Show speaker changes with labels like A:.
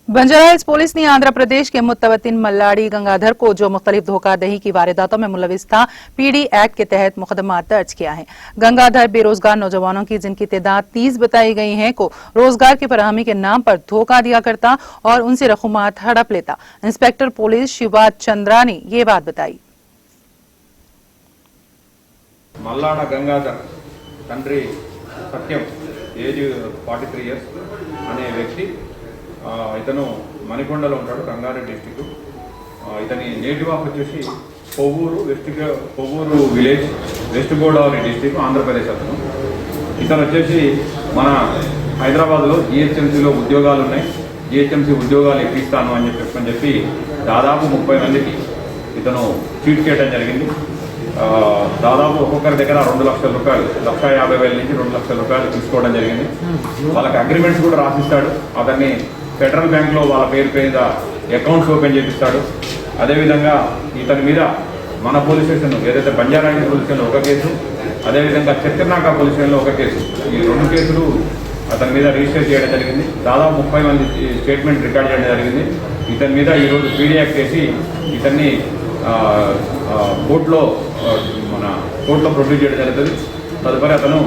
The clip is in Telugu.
A: बंजारा हिल्स पुलिस ने आंध्र प्रदेश के मुत्तवतिन मल्लाडी गंगाधर को जो मुख्तलिफ धोखाधही की वारदातों में मुलविस था, पीडी एक्ट के तहत मुकदमा दर्ज किया है। गंगाधर बेरोजगार नौजवानों की, जिनकी तादाद 30 बताई गई है, को रोजगार की फराहमी के नाम पर धोखा दिया करता और उनसे रकूमात हड़प लेता। इंस्पेक्टर पुलिस शिवाज चंद्रा ने ये बात बताई।
B: మల్లాడ గంగాధర్ తండ్రి సత్యం ఏజ్ 43 ఇయర్స్ అనే వ్యక్తి ఇతను మణికొండలో ఉంటాడు, రంగారెడ్డి డిస్టిక్। ఇతని నేటివ్ ఆఫ్ వచ్చేసి Kovvur village, west Godavari district, Andhra Pradesh. ఇతను వచ్చేసి మన హైదరాబాద్లో జిహెచ్ఎంసీలో ఉద్యోగాలు ఉన్నాయి, జిహెచ్ఎంసీ ఉద్యోగాలు ఇప్పిస్తాను అని చెప్పి దాదాపు 30 మందికి ఇతను చీట్ చేయడం జరిగింది। దాదాపు ఒక్కొక్కరి దగ్గర 2 లక్షల రూపాయలు, 1,50,000 నుంచి 2 లక్షల రూపాయలు తీసుకోవడం జరిగింది। వాళ్ళకి అగ్రిమెంట్స్ కూడా రాసిస్తాడు, అతన్ని ఫెడరల్ బ్యాంక్లో వాళ్ళ పేరు మీద అకౌంట్స్ ఓపెన్ చేపిస్తాడు। అదేవిధంగా ఇతని మీద మన పోలీస్ స్టేషన్ ఏదైతే బంజారా హిల్స్ పోలీస్ స్టేషన్లో ఒక కేసు, అదేవిధంగా చక్కెర్నాక పోలీస్ స్టేషన్లో ఒక కేసు, ఈ 2 కేసులు అతని మీద రిజిస్టర్ చేయడం జరిగింది। దాదాపు 30 మంది స్టేట్మెంట్ రికార్డ్ చేయడం జరిగింది। ఇతని మీద ఈరోజు పీడీ యాక్ట్ చేసి ఇతన్ని కోర్టులో ప్రొడ్యూస్ చేయడం జరుగుతుంది। తదుపరి అతను